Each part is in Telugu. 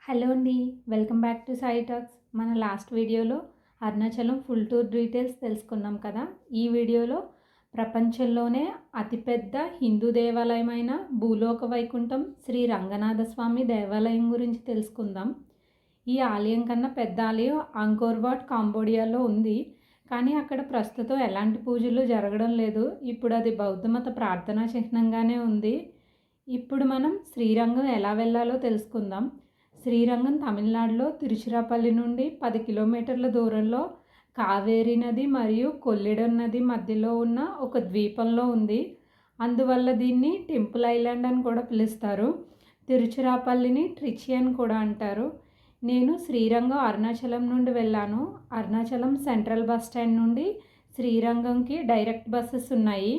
హలో అండి. Welcome back to Sai talks. మన లాస్ట్ వీడియోలో అరుణాచలం ఫుల్ టూర్ డీటెయిల్స్ తెలుసుకున్నాం కదా. ఈ వీడియోలో ప్రపంచంలోనే అతిపెద్ద హిందూ దేవాలయమైన భూలోక వైకుంఠం శ్రీ రంగనాథ స్వామి దేవాలయం గురించి తెలుసుకుందాం. ఈ ఆలయం కన్నా పెద్ద ఆలయం అంకోర్ వాట్ కాంబోడియాలో ఉంది. కానీ అక్కడ ప్రస్తుతం ఎలాంటి పూజలు జరగడం లేదు. ఇప్పుడు అది బౌద్ధమత ప్రార్థనా చిహ్నంగానే ఉంది. ఇప్పుడు మనం శ్రీరంగం ఎలా వెళ్ళాలో తెలుసుకుందాం. శ్రీరంగం తమిళనాడులో తిరుచిరాపల్లి నుండి 10 కిలోమీటర్ల దూరంలో కావేరీ నది మరియు కొల్లిడం నది మధ్యలో ఉన్న ఒక ద్వీపంలో ఉంది. అందువల్ల దీన్ని టెంపుల్ ఐలాండ్ అని కూడా పిలుస్తారు. తిరుచిరాపల్లిని ట్రిచి అని కూడా అంటారు. నేను శ్రీరంగం అరుణాచలం నుండి వెళ్ళాను. అరుణాచలం సెంట్రల్ బస్ స్టాండ్ నుండి శ్రీరంగంకి డైరెక్ట్ బస్సెస్ ఉన్నాయి.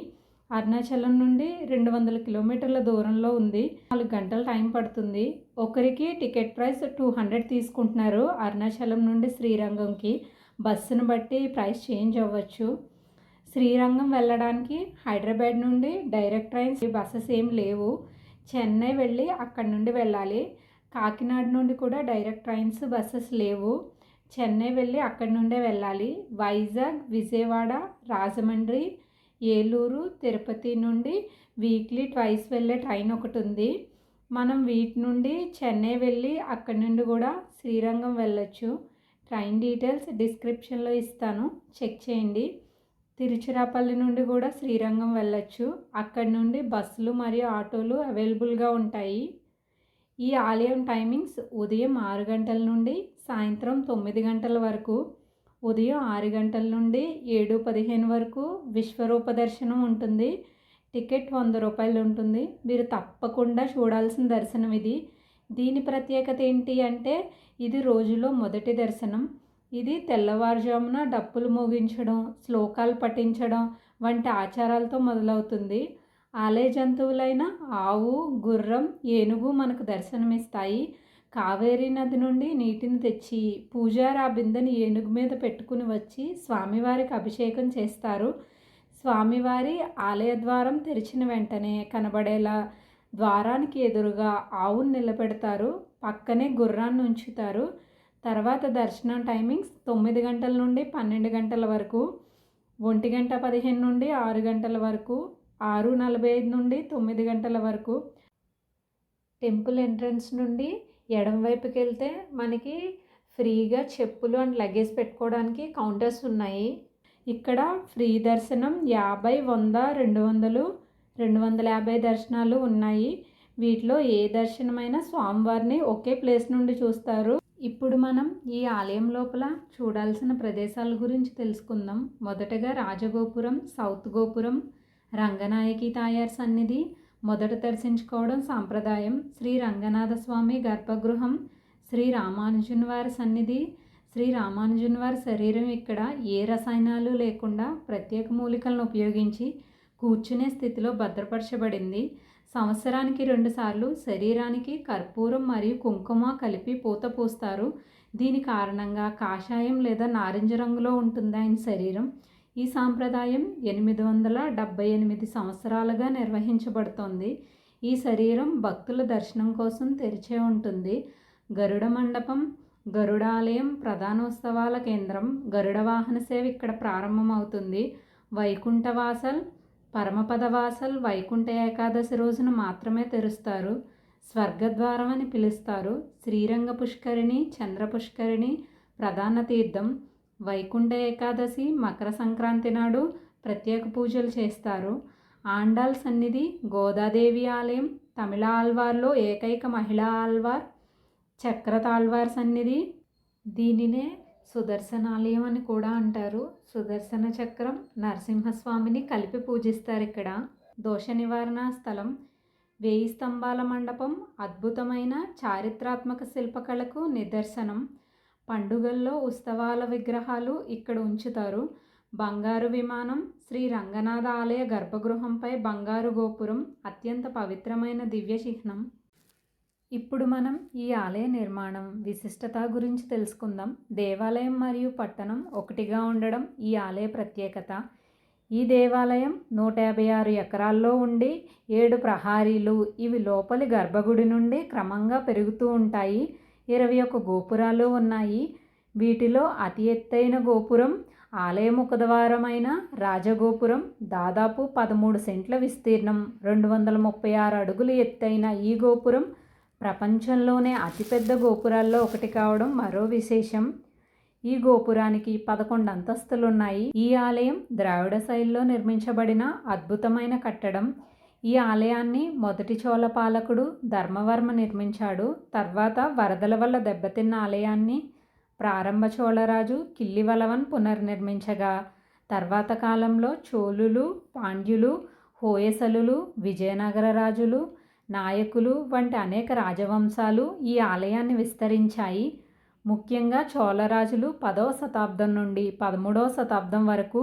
అరుణాచలం నుండి 200 కిలోమీటర్ల దూరంలో ఉంది. 4 గంటల టైం పడుతుంది. ఒకరికి టికెట్ ప్రైస్ 200 తీసుకుంటున్నారు. అరుణాచలం నుండి శ్రీరంగంకి బస్సును బట్టి ప్రైస్ చేంజ్ అవ్వచ్చు. శ్రీరంగం వెళ్ళడానికి హైదరాబాద్ నుండి డైరెక్ట్ ట్రైన్స్ బస్సెస్ ఏం లేవు. చెన్నై వెళ్ళి అక్కడి నుండి వెళ్ళాలి. కాకినాడ నుండి కూడా డైరెక్ట్ ట్రైన్స్ బస్సెస్ లేవు. చెన్నై వెళ్ళి అక్కడి నుండే వెళ్ళాలి. వైజాగ్, విజయవాడ, రాజమండ్రి, ఏలూరు, తిరుపతి నుండి వీక్లీ ట్వైస్ వెళ్ళే ట్రైన్ ఒకటి ఉంది. మనం వీటి నుండి చెన్నై వెళ్ళి అక్కడి నుండి కూడా శ్రీరంగం వెళ్ళొచ్చు. ట్రైన్ డీటెయిల్స్ డిస్క్రిప్షన్లో ఇస్తాను, చెక్ చేయండి. తిరుచిరాపల్లి నుండి కూడా శ్రీరంగం వెళ్ళొచ్చు. అక్కడి నుండి బస్సులు మరియు ఆటోలు అవైలబుల్గా ఉంటాయి. ఈ ఆలయం టైమింగ్స్ ఉదయం 6 గంటల నుండి సాయంత్రం 9 గంటల వరకు. ఉదయం 6 గంటల నుండి 7:15 వరకు విశ్వరూప దర్శనం ఉంటుంది. టికెట్ 100 రూపాయలు ఉంటుంది. మీరు తప్పకుండా చూడాల్సిన దర్శనం ఇది. దీని ప్రత్యేకత ఏంటి అంటే ఇది రోజులో మొదటి దర్శనం. ఇది తెల్లవారుజామున డప్పులు మోగించడం, శ్లోకాలు పఠించడం వంటి ఆచారాలతో మొదలవుతుంది. ఆలయ జంతువులైన ఆవు, గుర్రం, ఏనుగు మనకు దర్శనమిస్తాయి. కావేరీ నది నుండి నీటిని తెచ్చి పూజారి ఆ బిందెని ఏనుగు మీద పెట్టుకుని వచ్చి స్వామివారికి అభిషేకం చేస్తారు. స్వామివారి ఆలయ ద్వారం తెరిచిన వెంటనే కనబడేలా ద్వారానికి ఎదురుగా ఆవును నిలబెడతారు. పక్కనే గుర్రాన్ని ఉంచుతారు. తర్వాత దర్శనం టైమింగ్స్ 9 గంటల నుండి 12 గంటల వరకు, 1:15 నుండి 6 గంటల వరకు, 6:45 నుండి 9 గంటల వరకు. టెంపుల్ ఎంట్రన్స్ నుండి ఎడమ వైపుకి వెళ్తే మనకి ఫ్రీగా చెప్పులు అండ్ లగేజ్ పెట్టుకోవడానికి కౌంటర్స్ ఉన్నాయి. ఇక్కడ ఫ్రీ దర్శనం 50, 100, 200, 250 దర్శనాలు ఉన్నాయి. వీటిలో ఏ దర్శనమైనా స్వామివారిని ఒకే ప్లేస్ నుండి చూస్తారు. ఇప్పుడు మనం ఈ ఆలయం లోపల చూడాల్సిన ప్రదేశాల గురించి తెలుసుకుందాం. మొదటగా రాజగోపురం, సౌత్ గోపురం, రంగనాయకి తాయార్ సన్నిధి మొదట దర్శించుకోవడం సాంప్రదాయం. శ్రీ రంగనాథ స్వామి గర్భగృహం, శ్రీ రామానుజన్ వారి సన్నిధి. శ్రీ రామానుజన్ వారి శరీరం ఇక్కడ ఏ రసాయనాలు లేకుండా ప్రత్యేక మూలికలను ఉపయోగించి కూర్చునే స్థితిలో భద్రపరచబడింది. సంవత్సరానికి 2 సార్లు శరీరానికి కర్పూరం మరియు కుంకుమ కలిపి పూత పూస్తారు. దీని కారణంగా కాషాయం లేదా నారింజ రంగులో ఉంటుంది ఆయన శరీరం. ఈ సాంప్రదాయం 878 సంవత్సరాలుగా నిర్వహించబడుతోంది. ఈ శరీరం భక్తుల దర్శనం కోసం తెరిచే ఉంటుంది. గరుడ మండపం, గరుడాలయం ప్రధానోత్సవాల కేంద్రం. గరుడ వాహన సేవ ఇక్కడ ప్రారంభమవుతుంది. వైకుంఠవాసల్, పరమపదవాసల్ వైకుంఠ ఏకాదశి రోజున మాత్రమే తెరుస్తారు. స్వర్గద్వారం అని పిలుస్తారు. శ్రీరంగ పుష్కరిణి, చంద్ర పుష్కరిణి ప్రధాన తీర్థం. వైకుంఠ ఏకాదశి, మకర సంక్రాంతి నాడు ప్రత్యేక పూజలు చేస్తారు. ఆండాల్ సన్నిధి, గోదాదేవి ఆలయం, తమిళ ఆల్వార్లో ఏకైక మహిళా ఆల్వార్, చక్రతాళ్వార్ సన్నిధి. దీనినే సుదర్శనాలయం అని కూడా అంటారు. సుదర్శన చక్రం, నరసింహస్వామిని కలిపి పూజిస్తారు ఇక్కడ. దోష నివారణ స్థలం. 1000 స్తంభాల మండపం అద్భుతమైన చారిత్రాత్మక శిల్పకళకు నిదర్శనం. పండుగల్లో ఉత్సవాల విగ్రహాలు ఇక్కడ ఉంచుతారు. బంగారు విమానం. శ్రీ రంగనాథ ఆలయ గర్భగృహంపై బంగారు గోపురం అత్యంత పవిత్రమైన దివ్య చిహ్నం. ఇప్పుడు మనం ఈ ఆలయ నిర్మాణం విశిష్టత గురించి తెలుసుకుందాం. దేవాలయం మరియు పట్టణం ఒకటిగా ఉండడం ఈ ఆలయ ప్రత్యేకత. ఈ దేవాలయం 156 ఎకరాల్లో ఉండి 7 ప్రహారీలు, ఇవి లోపలి గర్భగుడి నుండి క్రమంగా పెరుగుతూ ఉంటాయి. 21 గోపురాలు ఉన్నాయి. వీటిలో అతి ఎత్తైన గోపురం ఆలయ ముఖద్వారమైన రాజగోపురం. దాదాపు 13 సెంట్ల విస్తీర్ణం, 236 అడుగులు ఎత్తైన ఈ గోపురం ప్రపంచంలోనే అతిపెద్ద గోపురాల్లో ఒకటి కావడం మరో విశేషం. ఈ గోపురానికి 11 అంతస్తులున్నాయి. ఈ ఆలయం ద్రావిడ శైలిలో నిర్మించబడిన అద్భుతమైన కట్టడం. ఈ ఆలయాన్ని మొదటి చోళ పాలకుడు ధర్మవర్మ నిర్మించాడు. తర్వాత వరదల వల్ల దెబ్బతిన్న ఆలయాన్ని ప్రారంభ చోళరాజు కిల్లివలవన్ పునర్నిర్మించగా, తర్వాత కాలంలో చోళులు, పాండ్యులు, హోయసలులు, విజయనగర రాజులు, నాయకులు వంటి అనేక రాజవంశాలు ఈ ఆలయాన్ని విస్తరించాయి. ముఖ్యంగా చోళరాజులు 10వ శతాబ్దం నుండి 13వ శతాబ్దం వరకు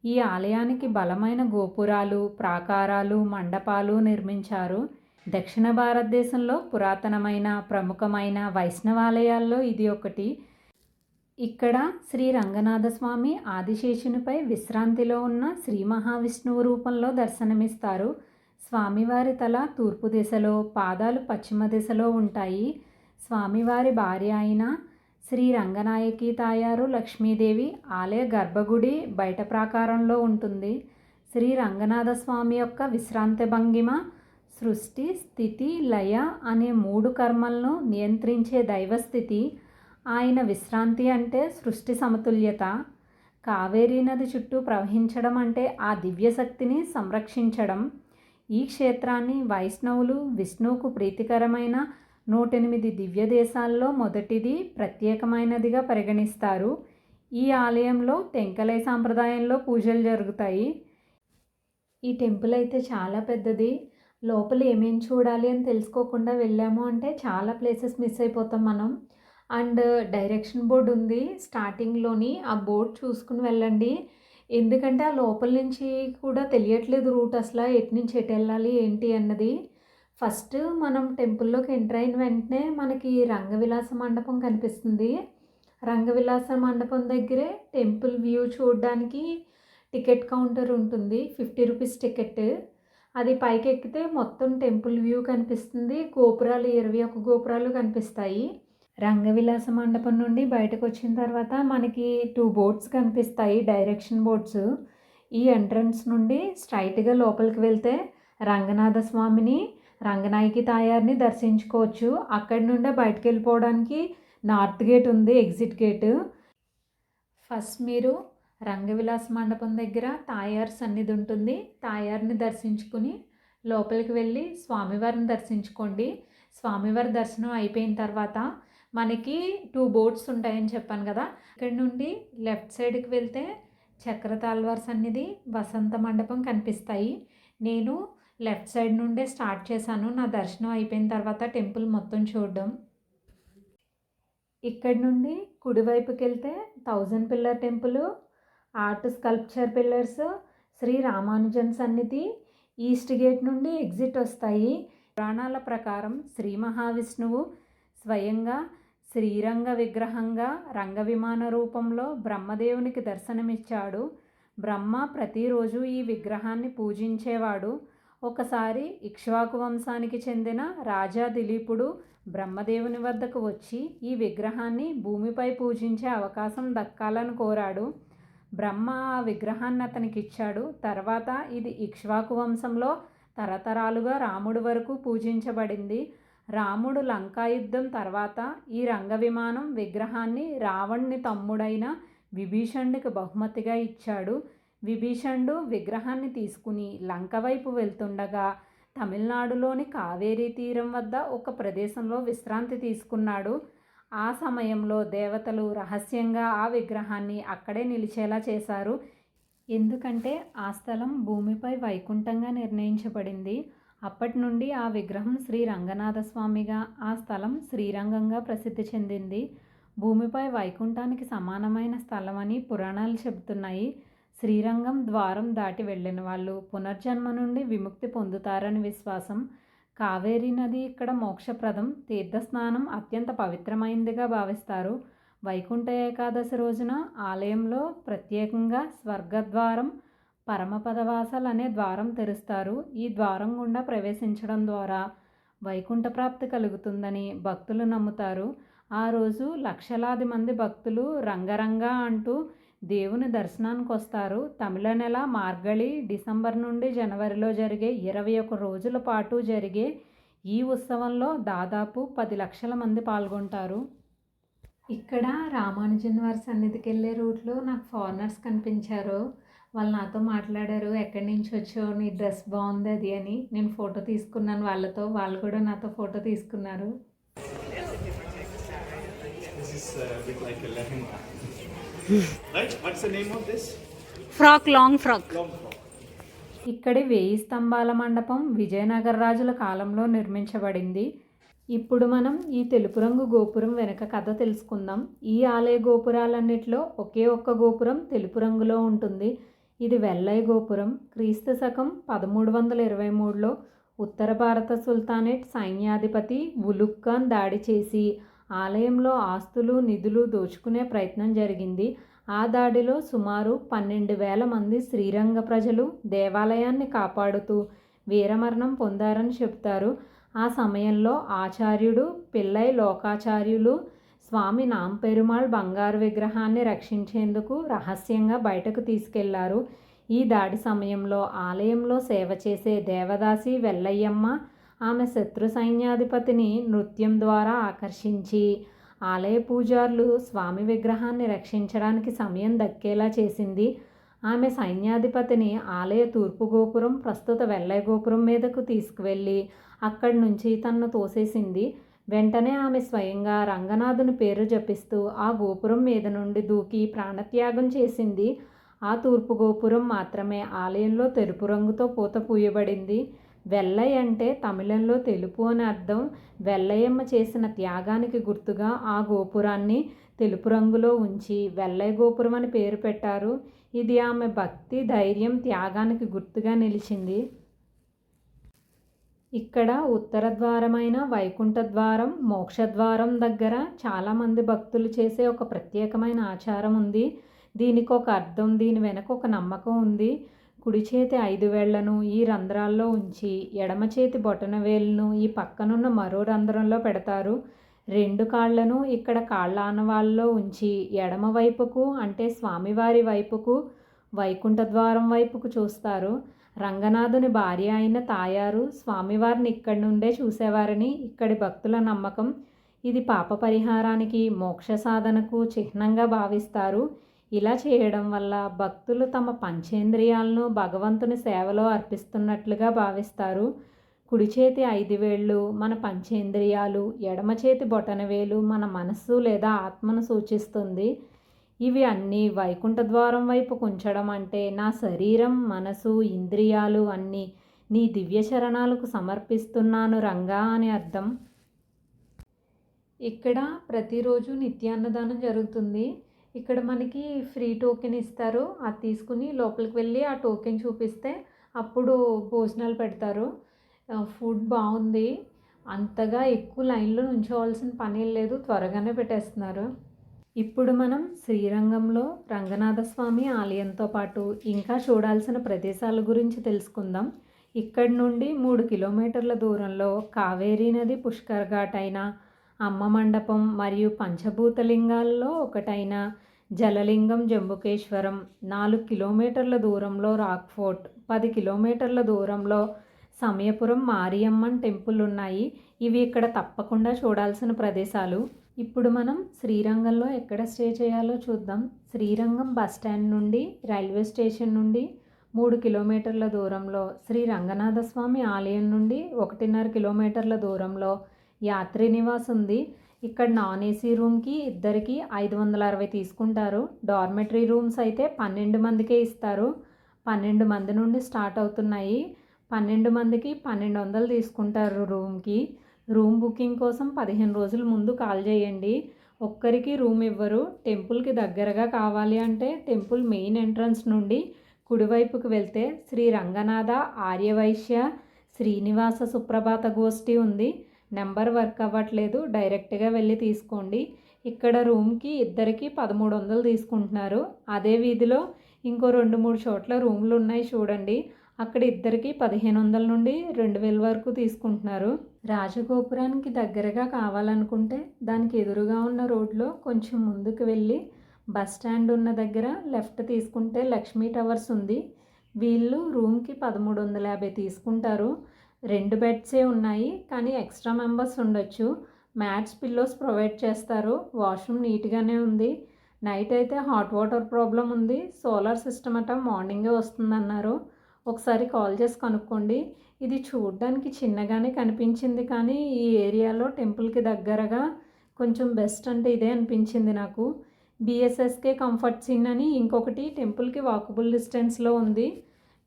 ఈ ఆలయానికి బలమైన గోపురాలు, ప్రాకారాలు, మండపాలు నిర్మించారు. దక్షిణ భారతదేశంలో పురాతనమైన ప్రముఖమైన వైష్ణవాలయాల్లో ఇది ఒకటి. ఇక్కడ శ్రీ రంగనాథస్వామి ఆదిశేషునిపై విశ్రాంతిలో ఉన్న శ్రీ మహావిష్ణువు రూపంలో దర్శనమిస్తారు. స్వామివారి తల తూర్పు దిశలో, పాదాలు పశ్చిమ దిశలో ఉంటాయి. స్వామివారి భార్య అయిన శ్రీ రంగనాయకి తాయారు లక్ష్మీదేవి ఆలయ గర్భగుడి బయట ప్రాకారంలో ఉంటుంది. శ్రీ రంగనాథ స్వామి యొక్క విశ్రాంతి భంగిమ సృష్టి, స్థితి, లయ అనే 3 కర్మలను నియంత్రించే దైవస్థితి. ఆయన విశ్రాంతి అంటే సృష్టి సమతుల్యత. కావేరీ నది చుట్టూ ప్రవహించడం అంటే ఆ దివ్యశక్తిని సంరక్షించడం. ఈ క్షేత్రాన్ని వైష్ణవులు విష్ణువుకు ప్రీతికరమైన 108 దివ్య దేశాల్లో మొదటిది, ప్రత్యేకమైనదిగా పరిగణిస్తారు. ఈ ఆలయంలో తెంకలై సాంప్రదాయంలో పూజలు జరుగుతాయి. ఈ టెంపుల్ అయితే చాలా పెద్దది. లోపల ఏమేమి చూడాలి అని తెలుసుకోకుండా వెళ్ళాము అంటే చాలా ప్లేసెస్ మిస్ అయిపోతాం మనం. అండ్ డైరెక్షన్ బోర్డు ఉంది స్టార్టింగ్లోని, ఆ బోర్డు చూసుకుని వెళ్ళండి. ఎందుకంటే ఆ లోపల నుంచి కూడా తెలియట్లేదు రూట్, అసలు ఎటు నుంచి ఎటు వెళ్ళాలి ఏంటి అన్నది. ఫస్ట్ మనం టెంపుల్లోకి ఎంటర్ అయిన వెంటనే మనకి రంగవిలాస మండపం కనిపిస్తుంది. రంగవిలాస మండపం దగ్గరే టెంపుల్ వ్యూ చూడడానికి టికెట్ కౌంటర్ ఉంటుంది. 50 రూపీస్ టికెట్. అది పైకి ఎక్కితే మొత్తం టెంపుల్ వ్యూ కనిపిస్తుంది. గోపురాలు 21 గోపురాలు కనిపిస్తాయి. రంగవిలాస మండపం నుండి బయటకు వచ్చిన తర్వాత మనకి 2 బోర్డ్స్ కనిపిస్తాయి, డైరెక్షన్ బోర్డ్స్. ఈ ఎంట్రన్స్ నుండి స్ట్రైట్గా లోపలికి వెళ్తే రంగనాథ స్వామిని, రంగనాయకి తాయారిని దర్శించుకోవచ్చు. అక్కడి నుండే బయటకు వెళ్ళిపోవడానికి నార్త్ గేట్ ఉంది, ఎగ్జిట్ గేట్. ఫస్ట్ మీరు రంగవిలాస మండపం దగ్గర తాయారు సన్నిధి ఉంటుంది. తాయారిని దర్శించుకుని లోపలికి వెళ్ళి స్వామివారిని దర్శించుకోండి. స్వామివారి దర్శనం అయిపోయిన తర్వాత మనకి 2 బోర్డ్స్ ఉంటాయని చెప్పాను కదా, ఇక్కడ నుండి లెఫ్ట్ సైడ్కి వెళ్తే చక్రతాళ్వార్ సన్నిధి, వసంత మండపం కనిపిస్తాయి. నేను లెఫ్ట్ సైడ్ నుండే స్టార్ట్ చేశాను నా దర్శనం అయిపోయిన తర్వాత టెంపుల్ మొత్తం చూడడం. ఇక్కడ నుండి కుడివైపుకి వెళ్తే 1000 pillar temple, art sculpture pillars, Sri Ramanujan సన్నిధి. ఈస్ట్ గేట్ నుండి ఎగ్జిట్ వస్తాయి. పురాణాల ప్రకారం శ్రీ మహావిష్ణువు స్వయంగా శ్రీరంగ విగ్రహంగా రంగ విమాన రూపంలో బ్రహ్మదేవునికి దర్శనమిచ్చాడు. బ్రహ్మ ప్రతిరోజు ఈ విగ్రహాన్ని పూజించేవాడు. ఒకసారి ఇక్ష్వాకు వంశానికి చెందిన రాజా దిలీపుడు బ్రహ్మదేవుని వద్దకు వచ్చి ఈ విగ్రహాన్ని భూమిపై పూజించే అవకాశం దక్కాలని కోరాడు. బ్రహ్మ ఆ విగ్రహాన్ని అతనికి ఇచ్చాడు. తర్వాత ఇది ఇక్ష్వాకు వంశంలో తరతరాలుగా రాముడి వరకు పూజించబడింది. రాముడు లంకా యుద్ధం తర్వాత ఈ రంగ విమానం విగ్రహాన్ని రావణుని తమ్ముడైన విభీషణుడికి బహుమతిగా ఇచ్చాడు. విభీషణుడు విగ్రహాన్ని తీసుకుని లంక వైపు వెళ్తుండగా తమిళనాడులోని కావేరీ తీరం వద్ద ఒక ప్రదేశంలో విశ్రాంతి తీసుకున్నాడు. ఆ సమయంలో దేవతలు రహస్యంగా ఆ విగ్రహాన్ని అక్కడే నిలిచేలా చేశారు. ఎందుకంటే ఆ స్థలం భూమిపై వైకుంఠంగా నిర్ణయించబడింది. అప్పటి నుండి ఆ విగ్రహం శ్రీ రంగనాథ స్వామిగా, ఆ స్థలం శ్రీరంగంగా ప్రసిద్ధి చెందింది. భూమిపై వైకుంఠానికి సమానమైన స్థలం అని పురాణాలు చెబుతున్నాయి. శ్రీరంగం ద్వారం దాటి వెళ్ళిన వాళ్ళు పునర్జన్మ నుండి విముక్తి పొందుతారని విశ్వాసం. కావేరీ నది ఇక్కడ మోక్షప్రదం. తీర్థస్నానం అత్యంత పవిత్రమైనదిగా భావిస్తారు. వైకుంఠ ఏకాదశి రోజున ఆలయంలో ప్రత్యేకంగా స్వర్గద్వారం, పరమపదవాసల్ అనే ద్వారం తెరుస్తారు. ఈ ద్వారం గుండా ప్రవేశించడం ద్వారా వైకుంఠ ప్రాప్తి కలుగుతుందని భక్తులు నమ్ముతారు. ఆ రోజు లక్షలాది మంది భక్తులు రంగరంగా అంటూ దేవుని దర్శనానికి వస్తారు. తమిళ నెల మార్గళి డిసెంబర్ నుండి జనవరిలో జరిగే 21 రోజుల పాటు జరిగే ఈ ఉత్సవంలో దాదాపు 10 లక్షల మంది పాల్గొంటారు. ఇక్కడ రామానుజన్ వారి సన్నిధికి వెళ్ళే రూట్లో నాకు ఫారినర్స్ కనిపించారు. వాళ్ళు నాతో మాట్లాడారు, ఎక్కడి నుంచి వచ్చావు, నీ డ్రెస్ బాగుంది అది అని. నేను ఫోటో తీసుకున్నాను వాళ్ళతో, వాళ్ళు కూడా నాతో ఫోటో తీసుకున్నారు. Long frock. ఇక్కడి 1000 స్తంభాల మండపం విజయనగర రాజుల కాలంలో నిర్మించబడింది. ఇప్పుడు మనం ఈ తెలుపు రంగు గోపురం వెనక కథ తెలుసుకుందాం. ఈ ఆలయ గోపురాలన్నిటిలో ఒకే ఒక్క గోపురం తెలుపు రంగులో ఉంటుంది. ఇది వెల్లై గోపురం. క్రీస్తు శకం 1323లో ఉత్తర భారత సుల్తానేట్ సైన్యాధిపతి ఉలుగ్ ఖాన్ దాడి చేసి ఆలయంలో ఆస్తులు నిధులు దోచుకునే ప్రయత్నం జరిగింది. ఆ దాడిలో సుమారు 12,000 మంది శ్రీరంగ ప్రజలు దేవాలయాన్ని కాపాడుతూ వీరమరణం పొందారని చెబుతారు. ఆ సమయంలో ఆచార్యుడు పిల్లై లోకాచార్యులు స్వామి నాంపెరుమాళ్ బంగారు విగ్రహాన్ని రక్షించేందుకు రహస్యంగా బయటకు తీసుకెళ్లారు. ఈ దాడి సమయంలో ఆలయంలో సేవ చేసే దేవదాసి వెల్లయ్యమ్మ ఆమె శత్రు సైన్యాధిపతిని నృత్యం ద్వారా ఆకర్షించి ఆలయ పూజారులు స్వామి విగ్రహాన్ని రక్షించడానికి సమయం దక్కేలా చేసింది. ఆమె సైన్యాధిపతిని ఆలయ తూర్పు గోపురం ప్రస్తుత వెల్లై గోపురం మీదకు తీసుకువెళ్ళి అక్కడి నుంచి తన్ను తోసేసింది. వెంటనే ఆమె స్వయంగా రంగనాథుని పేరు జపిస్తూ ఆ గోపురం మీద నుండి దూకి ప్రాణత్యాగం చేసింది. ఆ తూర్పు గోపురం మాత్రమే ఆలయంలో తెలుపు రంగుతో పూత పూయబడింది. వెల్లై అంటే తమిళంలో తెలుపు అని అర్థం. వెల్లయ్యమ్మ చేసిన త్యాగానికి గుర్తుగా ఆ గోపురాన్ని తెలుపు రంగులో ఉంచి వెల్లై గోపురం అని పేరు పెట్టారు. ఇది ఆమె భక్తి, ధైర్యం, త్యాగానికి గుర్తుగా నిలిచింది. ఇక్కడ ఉత్తర ద్వారమైన వైకుంఠ ద్వారం, మోక్షద్వారం దగ్గర చాలామంది భక్తులు చేసే ఒక ప్రత్యేకమైన ఆచారం ఉంది. దీనికి ఒక అర్థం, దీని వెనక ఒక నమ్మకం ఉంది. కుడి చేతి 5 వేళ్లను ఈ రంధ్రాల్లో ఉంచి ఎడమ చేతి బొటన వేలును ఈ పక్కనున్న మరో రంధ్రంలో పెడతారు. 2 కాళ్లను ఇక్కడ కాళ్ళ ఆనవాళ్ళలో ఉంచి ఎడమ వైపుకు అంటే స్వామివారి వైపుకు, వైకుంఠ ద్వారం వైపుకు చూస్తారు. రంగనాథుని భార్య అయిన తాయారు స్వామివారిని ఇక్కడి నుండే చూసేవారని ఇక్కడి భక్తుల నమ్మకం. ఇది పాప పరిహారానికి, మోక్ష సాధనకు చిహ్నంగా భావిస్తారు. ఇలా చేయడం వల్ల భక్తులు తమ పంచేంద్రియాలను భగవంతుని సేవలో అర్పిస్తున్నట్లుగా భావిస్తారు. కుడి చేతి 5 వేళ్ళు మన పంచేంద్రియాలు, ఎడమ చేతి బొటనవేలు మన మనస్సు లేదా ఆత్మను సూచిస్తుంది. ఇవి అన్నీ వైకుంఠ ద్వారం వైపు ఉంచడం అంటే నా శరీరం, మనసు, ఇంద్రియాలు అన్నీ నీ దివ్య చరణాలకు సమర్పిస్తున్నాను రంగా అని అర్థం. ఇక్కడ ప్రతిరోజు నిత్యాన్నదానం జరుగుతుంది. ఇక్కడ మనకి ఫ్రీ టోకెన్ ఇస్తారు. అది తీసుకుని లోపలికి వెళ్ళి ఆ టోకెన్ చూపిస్తే అప్పుడు భోజనాలు పెడతారు. ఫుడ్ బాగుంది. అంతగా ఎక్కువ లైన్లో నుంచోవాల్సిన పని లేదు, త్వరగానే పెట్టేస్తున్నారు. ఇప్పుడు మనం శ్రీరంగంలో రంగనాథ స్వామి ఆలయంతో పాటు ఇంకా చూడాల్సిన ప్రదేశాల గురించి తెలుసుకుందాం. ఇక్కడి నుండి 3 కిలోమీటర్ల దూరంలో కావేరీ నది పుష్కర ఘాట్ అయిన అమ్మ మండపం మరియు పంచభూతలింగాల్లో ఒకటైన జలలింగం జంబుకేశ్వరం, 4 కిలోమీటర్ల దూరంలో రాక్ ఫోర్ట్, 10 కిలోమీటర్ల దూరంలో సమయపురం మారియమ్మన్ టెంపుల్ ఉన్నాయి. ఇవి ఇక్కడ తప్పకుండా చూడాల్సిన ప్రదేశాలు. ఇప్పుడు మనం శ్రీరంగంలో ఎక్కడ స్టే చేయాలో చూద్దాం. శ్రీరంగం బస్టాండ్ నుండి రైల్వే స్టేషన్ నుండి 3 కిలోమీటర్ల దూరంలో, శ్రీ రంగనాథ స్వామి ఆలయం నుండి 1.5 కిలోమీటర్ల దూరంలో యాత్రి నివాస్ ఉంది. ఇక్కడ నాన్ ఏసీ రూమ్కి ఇద్దరికి 560 తీసుకుంటారు. డార్మెటరీ రూమ్స్ అయితే 12 మందికే ఇస్తారు. 12 మంది నుండి స్టార్ట్ అవుతున్నాయి. 12 మందికి 1200 తీసుకుంటారు రూమ్కి. రూమ్ బుకింగ్ కోసం 15 రోజుల ముందు కాల్ చేయండి. ఒక్కరికి రూమ్ ఇవ్వరు. టెంపుల్కి దగ్గరగా కావాలి అంటే టెంపుల్ మెయిన్ ఎంట్రన్స్ నుండి కుడివైపుకి వెళ్తే శ్రీ రంగనాథ ఆర్యవైశ్య శ్రీనివాస సుప్రభాత గోష్ఠి ఉంది. నెంబర్ వర్క్ అవ్వట్లేదు, డైరెక్ట్గా వెళ్ళి తీసుకోండి. ఇక్కడ రూమ్కి ఇద్దరికి 1300 తీసుకుంటున్నారు. అదే వీధిలో ఇంకో 2-3 చోట్ల రూమ్లు ఉన్నాయి చూడండి. అక్కడ ఇద్దరికి 1500 నుండి 2000 వరకు తీసుకుంటున్నారు. రాజగోపురానికి దగ్గరగా కావాలనుకుంటే దానికి ఎదురుగా ఉన్న రోడ్లో కొంచెం ముందుకు వెళ్ళి బస్ స్టాండ్ ఉన్న దగ్గర లెఫ్ట్ తీసుకుంటే లక్ష్మీ టవర్స్ ఉంది. వీళ్ళు రూమ్కి 1350 తీసుకుంటారు. 2 బెడ్సే ఉన్నాయి, కానీ ఎక్స్ట్రా మెంబర్స్ ఉండొచ్చు. మ్యాట్స్, పిల్లోస్ ప్రొవైడ్ చేస్తారు. వాష్రూమ్ నీట్గానే ఉంది. నైట్ అయితే హాట్ వాటర్ ప్రాబ్లం ఉంది. సోలార్ సిస్టమ్ అట మార్నింగే వస్తుందన్నారు. ఒకసారి కాల్ చేసి కనుక్కోండి. ఇది చూడ్డానికి చిన్నగానే కనిపించింది, కానీ ఈ ఏరియాలో టెంపుల్కి దగ్గరగా కొంచెం బెస్ట్ అంటే ఇదే అనిపించింది నాకు. బిఎస్ఎస్కే కంఫర్ట్స్ ఇన్ అని ఇంకొకటి టెంపుల్కి వాకబుల్ డిస్టెన్స్లో ఉంది.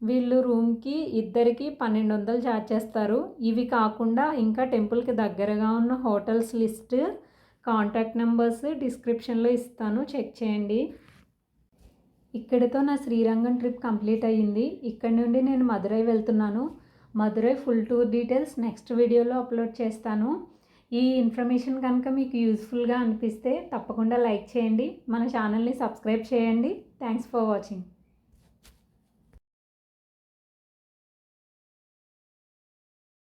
వీళ్ళు రూమ్కి ఇద్దరికి 1200 ఛార్జ్ చేస్తారు. ఇవి కాకుండా ఇంకా టెంపుల్కి దగ్గరగా ఉన్న హోటల్స్ లిస్ట్, కాంటాక్ట్ నెంబర్స్ డిస్క్రిప్షన్లో ఇస్తాను, చెక్ చేయండి. ఇక్కడితో నా శ్రీరంగం ట్రిప్ కంప్లీట్ అయ్యింది. ఇక్కడ నుండి నేను మదురై వెళ్తున్నాను. Madurai full tour details next వీడియోలో అప్లోడ్ చేస్తాను. ఈ ఇన్ఫర్మేషన్ కనుక మీకు యూస్ఫుల్గా అనిపిస్తే తప్పకుండా లైక్ చేయండి, మన ఛానల్ని సబ్స్క్రైబ్ చేయండి. Thanks for watching.